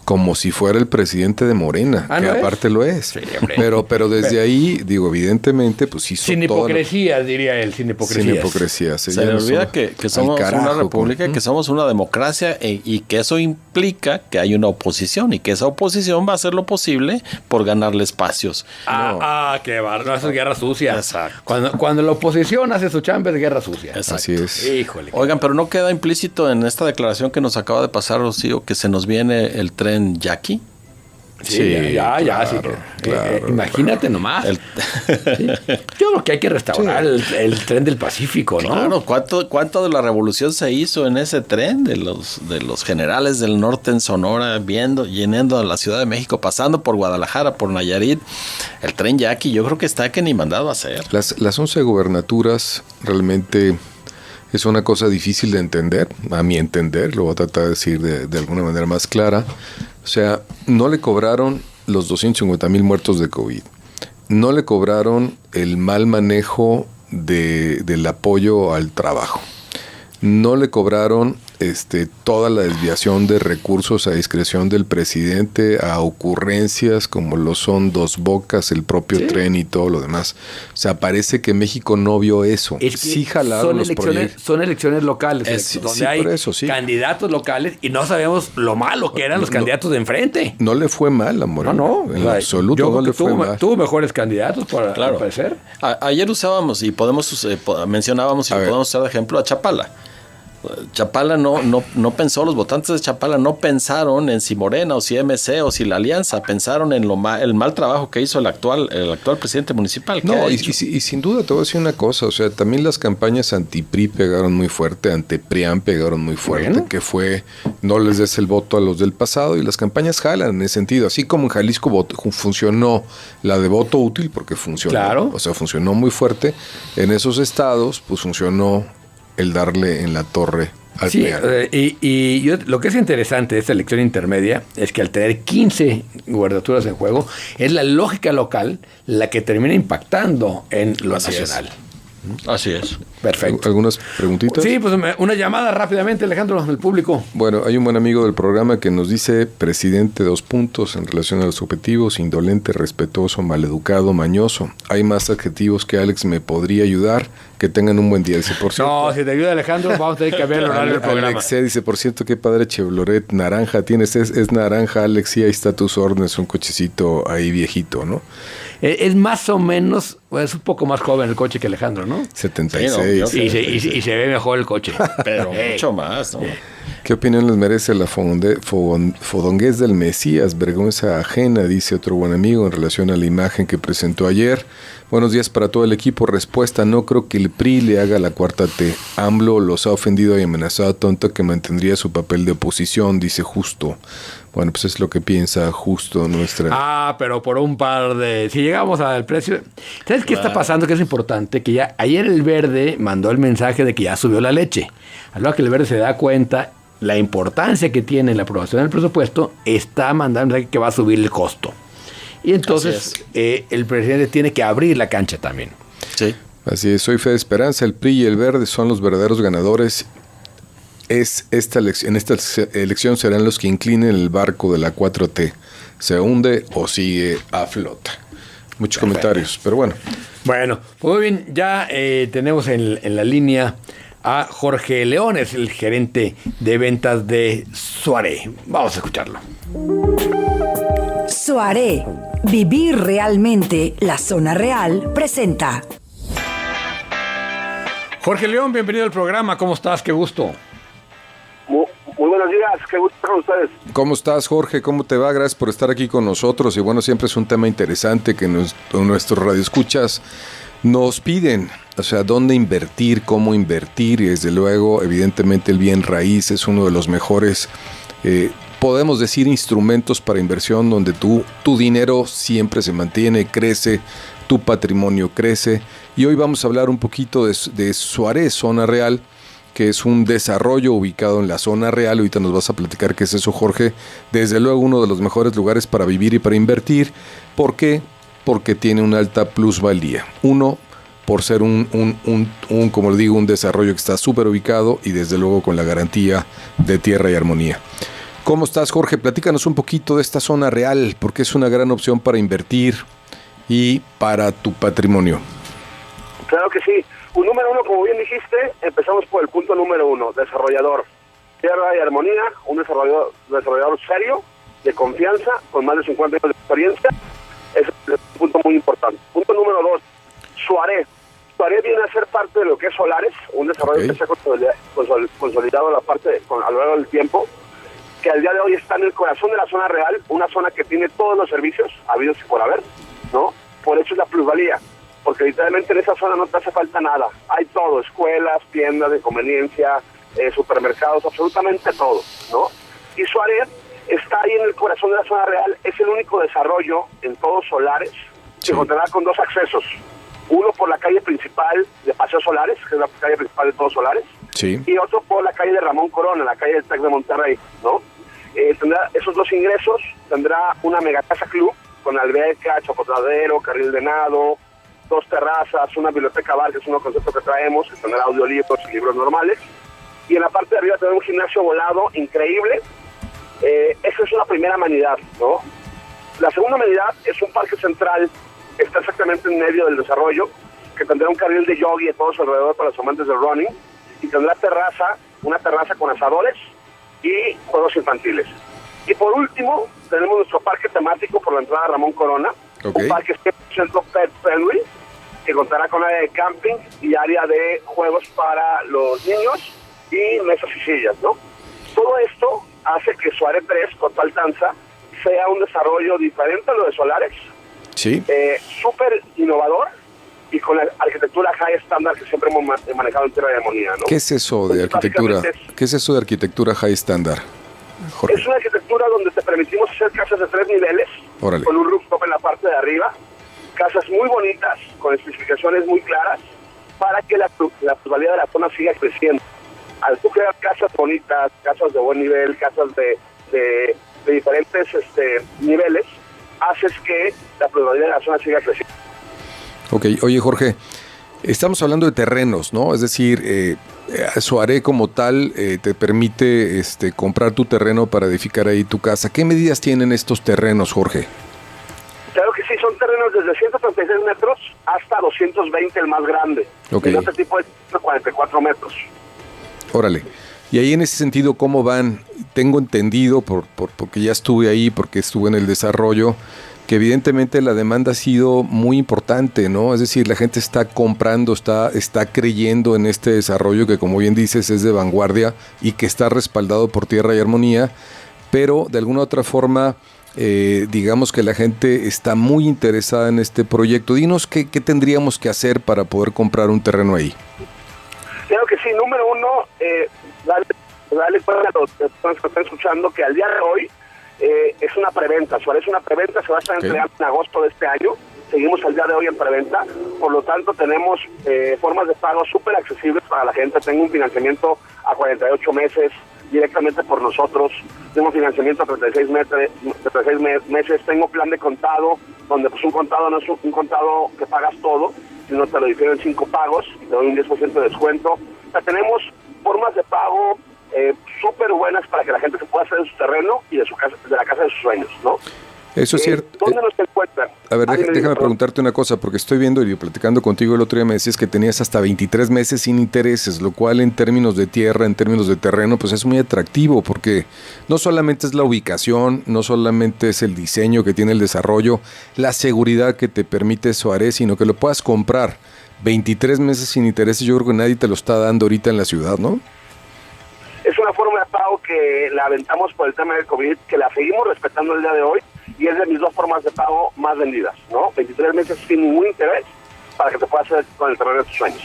como si fuera el presidente de Morena, que aparte lo es. Sí, pero desde ahí, digo, evidentemente, pues hizo sin hipocresía, diría él, sin hipocresía. Sin hipocresía. Se le olvida que somos una república, que somos una democracia, y que eso implica que hay una oposición, y que esa oposición va a hacer lo posible por ganarle espacios. Qué barro, eso es guerra sucia. Exacto. Cuando la oposición hace su chamba es guerra sucia. Exacto. Así es. Híjole. Oigan, pero no queda implícito en esta declaración que nos acaba de pasar, Rocío, que se nos viene el tren Yaqui. Claro. Imagínate nomás. Sí. Yo creo que hay que restaurar el tren del Pacífico, ¿no? Claro, ¿cuánto de la revolución se hizo en ese tren de los generales del norte en Sonora, llenando la Ciudad de México, pasando por Guadalajara, por Nayarit? El tren Yaqui, yo creo que está que ni mandado a hacer. Las 11 gubernaturas realmente es una cosa difícil de entender, a mi entender, lo voy a tratar de decir de alguna manera más clara. O sea, no le cobraron los 250,000 muertos de COVID. No le cobraron el mal manejo del apoyo al trabajo. No le cobraron toda la desviación de recursos a discreción del presidente, a ocurrencias como lo son Dos Bocas, el propio tren y todo lo demás. O sea, parece que México no vio eso. Es que sí jalaron los proyectos. Son elecciones locales, donde hay candidatos locales y no sabemos lo malo que eran los candidatos de enfrente. No le fue mal a Morena. No, en absoluto no le fue mal. Tuvo mejores candidatos, para parecer. Ayer usábamos y mencionábamos y podemos usar de ejemplo a Chapala. Chapala no pensó, los votantes de Chapala no pensaron en si Morena o si MC o si la Alianza, pensaron en el mal trabajo que hizo el actual presidente municipal. No, y sin duda te voy a decir una cosa, o sea, también las campañas anti-PRI pegaron muy fuerte, anti-PRIAN pegaron muy fuerte, que fue no les des el voto a los del pasado, y las campañas jalan en ese sentido, así como en Jalisco funcionó la de voto útil, porque funcionó, o sea, funcionó muy fuerte, en esos estados pues funcionó el darle en la torre al PRI. Y lo que es interesante de esta elección intermedia es que al tener 15 gubernaturas en juego, es la lógica local la que termina impactando en lo nacional. Así es. Perfecto. ¿Algunas preguntitas? Sí, pues una llamada rápidamente, Alejandro, del público. Bueno, hay un buen amigo del programa que nos dice: presidente, 2 puntos en relación a los objetivos: indolente, respetuoso, maleducado, mañoso. Hay más adjetivos que Alex me podría ayudar. Que tengan un buen día, dice, por cierto. No, si te ayuda Alejandro, vamos a tener que cambiar el horario del programa. Alex dice, por cierto, qué padre Chevrolet naranja tienes, es naranja, Alex, sí, ahí está tus órdenes, un cochecito ahí viejito, ¿no? Es más o menos, es un poco más joven el coche que Alejandro, ¿no? 76. Sí, y se ve mejor el coche. Pero mucho más, ¿no? ¿Qué opinión les merece la fodonguez del Mesías? Vergüenza ajena, dice otro buen amigo en relación a la imagen que presentó ayer. Buenos días para todo el equipo. Respuesta: no creo que el PRI le haga la cuarta T. AMLO los ha ofendido y amenazado tanto que mantendría su papel de oposición, dice Justo. Bueno, pues es lo que piensa Justo nuestra... pero por un par de... Si llegamos al precio... ¿Sabes qué está pasando? Que es importante, que ya ayer el Verde mandó el mensaje de que ya subió la leche. A lo que el Verde se da cuenta la importancia que tiene la aprobación del presupuesto, está mandando un mensaje que va a subir el costo. Y entonces el presidente tiene que abrir la cancha también. Sí. Así es, soy Fe de Esperanza, el PRI y el Verde son los verdaderos ganadores. En esta elección serán los que inclinen el barco de la 4T. ¿Se hunde o sigue a flota? Muchos comentarios, pero bueno. Bueno, pues muy bien, ya tenemos en la línea a Jorge Leones, el gerente de ventas de Soaré. Vamos a escucharlo. Soaré, vivir realmente la zona real, presenta. Jorge León, bienvenido al programa. ¿Cómo estás? Qué gusto. Muy buenos días, qué gusto estar con ustedes. ¿Cómo estás, Jorge? ¿Cómo te va? Gracias por estar aquí con nosotros. Y bueno, siempre es un tema interesante que nuestros radioescuchas nos piden. O sea, dónde invertir, cómo invertir. Y desde luego, evidentemente, el bien raíz es uno de los mejores, podemos decir, instrumentos para inversión, donde tu dinero siempre se mantiene, crece, tu patrimonio crece. Y hoy vamos a hablar un poquito de Soaré, Zona Real, que es un desarrollo ubicado en la zona real. Ahorita nos vas a platicar qué es eso, Jorge. Desde luego, uno de los mejores lugares para vivir y para invertir. ¿Por qué? Porque tiene una alta plusvalía. Uno, por ser como le digo, un desarrollo que está súper ubicado y desde luego con la garantía de tierra y armonía. ¿Cómo estás, Jorge? Platícanos un poquito de esta zona real, porque es una gran opción para invertir y para tu patrimonio. Claro que sí. Número uno, como bien dijiste, empezamos por el punto número 1, desarrollador. Tierra y armonía, un desarrollador serio, de confianza, con más de 50 años de experiencia. Ese es un punto muy importante. Punto número 2, Soaré. Soaré viene a ser parte de lo que es Solares, un desarrollo que se ha consolidado a lo largo del tiempo, que al día de hoy está en el corazón de la zona real, una zona que tiene todos los servicios habidos y por haber, ¿no? Por eso es la plusvalía. Porque literalmente en esa zona no te hace falta nada. Hay todo, escuelas, tiendas de conveniencia, supermercados, absolutamente todo, ¿no? Y Soaré está ahí en el corazón de la zona real, es el único desarrollo en todos Solares que contará con 2 accesos. Uno por la calle principal de Paseo Solares, que es la calle principal de todos Solares, y otro por la calle de Ramón Corona, la calle del TEC de Monterrey, ¿no? Tendrá esos 2 ingresos, tendrá una mega casa club con alberca, chocotadero, carril de nado, 2 terrazas, una biblioteca bar, que es un concepto que traemos, que tendrá audiolibros y libros normales, y en la parte de arriba tenemos un gimnasio volado increíble. Esa es una primera amenidad, ¿no? La segunda amenidad es un parque central que está exactamente en medio del desarrollo, que tendrá un carril de yoga y todo su alrededor para los amantes del running, y tendrá una terraza con asadores y juegos infantiles. Y por último, tenemos nuestro parque temático por la entrada Ramón Corona, un parque 100% pet friendly, que contará con área de camping y área de juegos para los niños y mesas y sillas, ¿no? Todo esto hace que Suárez 3, Coto Altanza, sea un desarrollo diferente a lo de Solares, sí, súper innovador y con la arquitectura high standard que siempre hemos manejado en Tierra de Armonía, ¿no? ¿Qué es eso de arquitectura? ¿Qué es eso de arquitectura high standard, Jorge? Es una arquitectura donde te permitimos hacer casas de 3 niveles, Órale, con un rooftop en la parte de arriba, casas muy bonitas, con especificaciones muy claras, para que la plusvalía de la zona siga creciendo. Al tú crear casas bonitas, casas de buen nivel, casas de diferentes niveles, haces que la plusvalía de la zona siga creciendo. Ok, oye Jorge, estamos hablando de terrenos, ¿no? Es decir, Suárez como tal te permite comprar tu terreno para edificar ahí tu casa. ¿Qué medidas tienen estos terrenos, Jorge? Claro que sí, son terrenos desde 136 metros hasta 220, el más grande. Okay. En este tipo es 144 metros. Órale. Y ahí en ese sentido, ¿cómo van? Tengo entendido, porque ya estuve ahí, porque estuve en el desarrollo, que evidentemente la demanda ha sido muy importante, ¿no? Es decir, la gente está comprando, está creyendo en este desarrollo que, como bien dices, es de vanguardia y que está respaldado por Tierra y Armonía, pero de alguna u otra forma, digamos que la gente está muy interesada en este proyecto. Dinos qué tendríamos que hacer para poder comprar un terreno ahí. Claro que sí. Número uno, dale cuenta a los que están escuchando que al día de hoy es una preventa. Suárez es una preventa, se va a estar entregando en agosto de este año. Seguimos al día de hoy en preventa, por lo tanto tenemos formas de pago súper accesibles para la gente. Tengo un financiamiento a 48 meses directamente por nosotros, tengo financiamiento a 36 meses, tengo plan de contado, donde pues un contado no es un contado que pagas todo, sino te lo difieren en 5 pagos y te doy un 10% de descuento. O sea, tenemos formas de pago súper buenas para que la gente se pueda hacer de su terreno y de su casa, de la casa de sus sueños, ¿no? Eso es cierto. ¿Dónde nos encuentran? A ver, déjame preguntarte una cosa, porque estoy viendo y platicando contigo el otro día me decías que tenías hasta 23 meses sin intereses, lo cual en términos de tierra, en términos de terreno, pues es muy atractivo, porque no solamente es la ubicación, no solamente es el diseño que tiene el desarrollo, la seguridad que te permite Suárez, sino que lo puedas comprar 23 meses sin intereses. Yo creo que nadie te lo está dando ahorita en la ciudad, ¿no? Es una forma de pago que la aventamos por el tema del COVID, que la seguimos respetando el día de hoy, y es de mis 2 formas de pago más vendidas, ¿no? 23 meses sin ningún interés para que te puedas hacer con el terreno de tus sueños.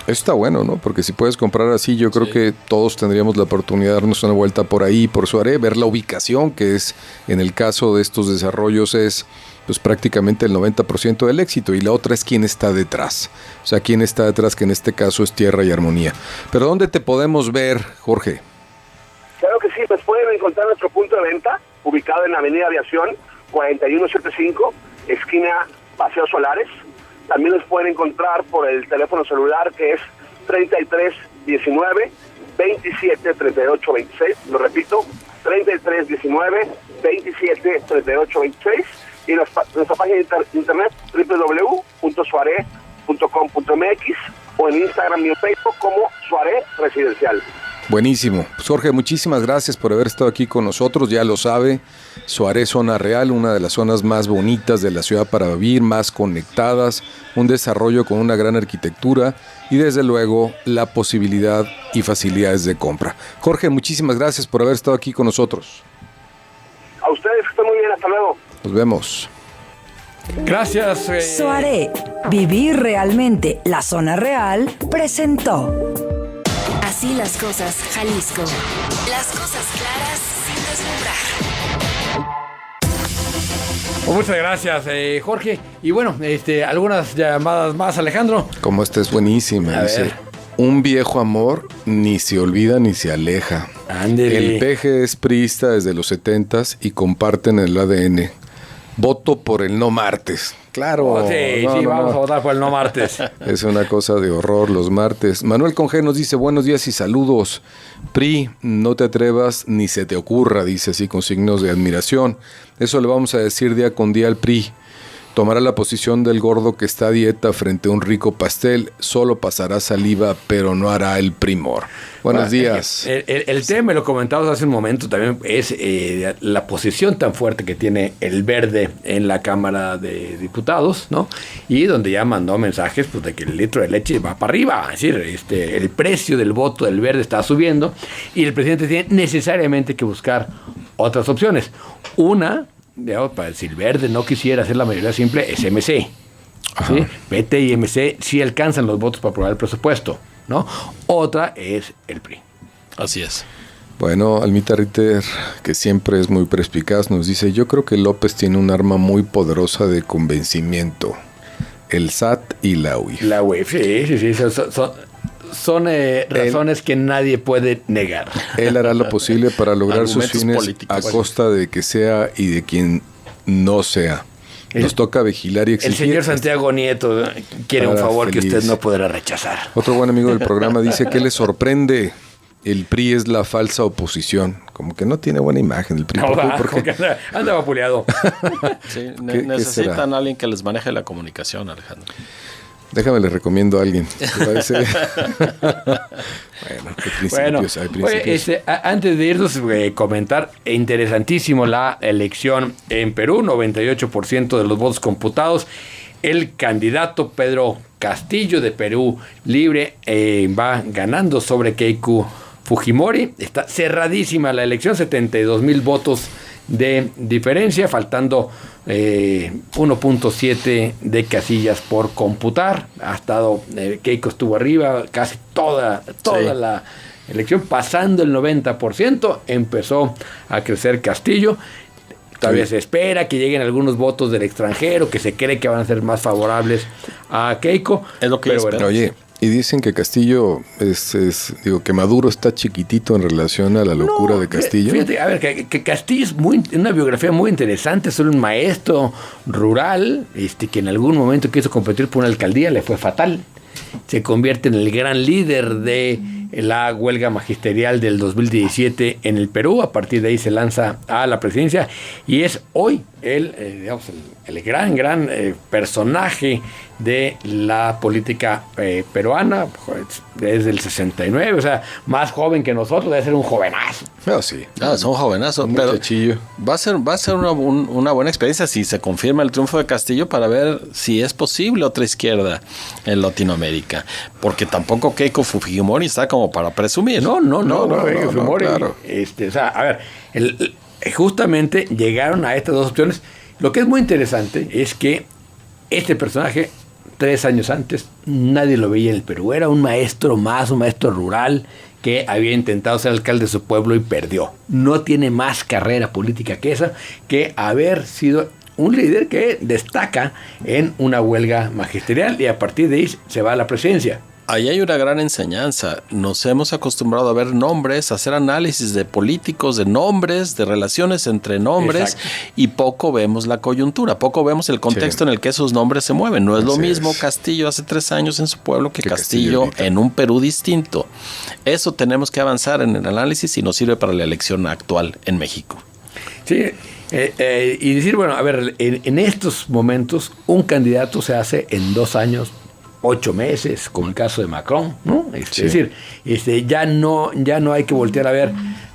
Eso está bueno, ¿no? Porque si puedes comprar así, yo creo que todos tendríamos la oportunidad de darnos una vuelta por ahí, por Suárez, ver la ubicación, que es, en el caso de estos desarrollos, es pues prácticamente el 90% del éxito, y la otra es quién está detrás. O sea, quién está detrás, que en este caso es Tierra y Armonía. Pero ¿dónde te podemos ver, Jorge? Claro que sí, pues pueden encontrar nuestro punto de venta, ubicado en Avenida Aviación 4175, esquina Paseo Solares. También los pueden encontrar por el teléfono celular, que es 3319 27 38 26. Lo repito, 3319 27 38 26. Y nuestra página de internet www.suare.com.mx, o en Instagram y en Facebook como Suárez Residencial. Buenísimo. Pues Jorge, muchísimas gracias por haber estado aquí con nosotros. Ya lo sabe, Suárez Zona Real, una de las zonas más bonitas de la ciudad para vivir, más conectadas, un desarrollo con una gran arquitectura y desde luego la posibilidad y facilidades de compra. Jorge, muchísimas gracias por haber estado aquí con nosotros. A ustedes, que estén muy bien, hasta luego. Nos vemos. Gracias. Suárez, vivir realmente la zona real, presentó. Así las cosas, Jalisco. Las cosas claras sin deslumbrar. Muchas gracias, Jorge. Y bueno, algunas llamadas más, Alejandro. Como esta es buenísima. Dice, un viejo amor ni se olvida ni se aleja. Ándele. El peje es priista desde los 70s y comparten el ADN. Voto por el no martes. Claro. Vamos a votar por el no martes. Es una cosa de horror los martes. Manuel Conge nos dice, buenos días y saludos. PRI, no te atrevas ni se te ocurra, dice así con signos de admiración. Eso le vamos a decir día con día al PRI. Tomará la posición del gordo que está a dieta frente a un rico pastel. Solo pasará saliva, pero no hará el primor. Buenos días. El tema, lo comentamos hace un momento, también es la posición tan fuerte que tiene el Verde en la Cámara de Diputados, ¿no? Y donde ya mandó mensajes pues, de que el litro de leche va para arriba. Es decir, el precio del voto del Verde está subiendo y el presidente tiene necesariamente que buscar otras opciones. Una, si el Verde no quisiera hacer la mayoría simple, es MC. ¿Sí? PT y MC sí alcanzan los votos para aprobar el presupuesto, ¿no? Otra es el PRI. Así es. Bueno, Almita Ritter, que siempre es muy perspicaz, nos dice, yo creo que López tiene un arma muy poderosa de convencimiento. El SAT y la UIF. La UIF, sí. Son razones que nadie puede negar. Él hará lo posible para lograr sus fines políticos a costa de que sea y de quien no sea. Nos toca vigilar y exigir. El señor Santiago Nieto quiere un favor feliz que usted no podrá rechazar. Otro buen amigo del programa dice que le sorprende. El PRI es la falsa oposición. Como que no tiene buena imagen el PRI. Porque anda vapuleado. Sí, necesitan a alguien que les maneje la comunicación, Alejandro. Déjame, le recomiendo a alguien. Bueno, hay principios. Antes de irnos, comentar, interesantísimo la elección en Perú, 98% de los votos computados. El candidato Pedro Castillo de Perú Libre va ganando sobre Keiko Fujimori. Está cerradísima la elección, 72,000 votos de diferencia, faltando 1.7 de casillas por computar. Ha estado Keiko estuvo arriba casi toda la elección, pasando el 90%, empezó a crecer Castillo. Todavía se espera que lleguen algunos votos del extranjero que se cree que van a ser más favorables a Keiko. Es lo que yo espero. Oye, y dicen que Castillo que Maduro está chiquitito en relación a la locura de Castillo. Fíjate, a ver, que Castillo es una biografía muy interesante. Es un maestro rural que en algún momento quiso competir por una alcaldía, le fue fatal. Se convierte en el gran líder de la huelga magisterial del 2017 en el Perú. A partir de ahí se lanza a la presidencia y es hoy el gran personaje de la política peruana. Desde el 69, o sea, más joven que nosotros, debe ser un jovenazo. Sí. Es un jovenazo, pero va a ser una buena experiencia si se confirma el triunfo de Castillo, para ver si es posible otra izquierda en Latinoamérica, porque tampoco Keiko Fujimori está como para presumir. No, Fujimori, claro. O sea, a ver, justamente llegaron a estas dos opciones. Lo que es muy interesante es que este personaje, 3 años antes, nadie lo veía en el Perú. Era un maestro rural que había intentado ser alcalde de su pueblo y perdió. No tiene más carrera política que esa, que haber sido un líder que destaca en una huelga magisterial y a partir de ahí se va a la presidencia. Ahí hay una gran enseñanza. Nos hemos acostumbrado a ver nombres, a hacer análisis de políticos, de nombres, de relaciones entre nombres. Exacto. Y poco vemos la coyuntura, poco vemos el contexto en el que esos nombres se mueven. No es lo mismo Castillo hace 3 años en su pueblo que Castillo en un Perú distinto. Eso tenemos que avanzar en el análisis y nos sirve para la elección actual en México. Sí, y decir, bueno, a ver, en estos momentos un candidato se hace en 2 años, 8 meses, como el caso de Macron, ¿no? Es decir, ya no hay que voltear a ver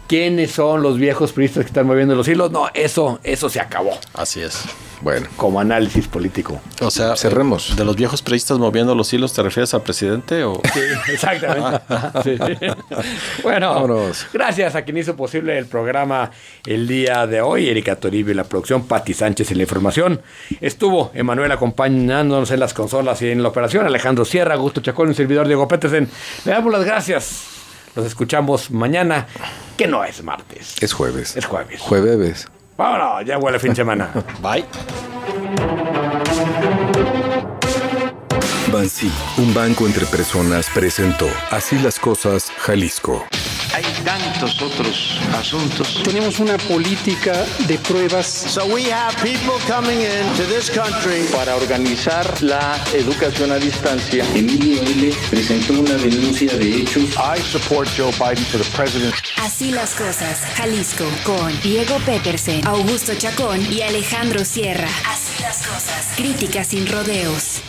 quiénes son los viejos priistas que están moviendo los hilos. No, eso se acabó. Así es. Bueno. Como análisis político. O sea, cerremos. ¿De los viejos priistas moviendo los hilos te refieres al presidente? ¿O? Sí, exactamente. Sí. Bueno, vámonos. Gracias a quien hizo posible el programa el día de hoy. Erika Toribio en la producción, Pati Sánchez en la información. Estuvo Emanuel acompañándonos en las consolas y en la operación. Alejandro Sierra, Augusto Chacón y un servidor Diego Petersen. Le damos las gracias. Los escuchamos mañana, que no es martes. Es jueves. Es jueves. Jueves. Vámonos, ya huele fin de semana. Bye. Bansi, un banco entre personas, presentó Así las Cosas, Jalisco. Hay tantos otros asuntos. Tenemos una política de pruebas. So we have people coming into this country para organizar la educación a distancia. Emilio L. presentó una denuncia de hechos. I support Joe Biden for the president. Así las cosas, Jalisco, con Diego Petersen, Augusto Chacón y Alejandro Sierra. Así las cosas. Crítica sin rodeos.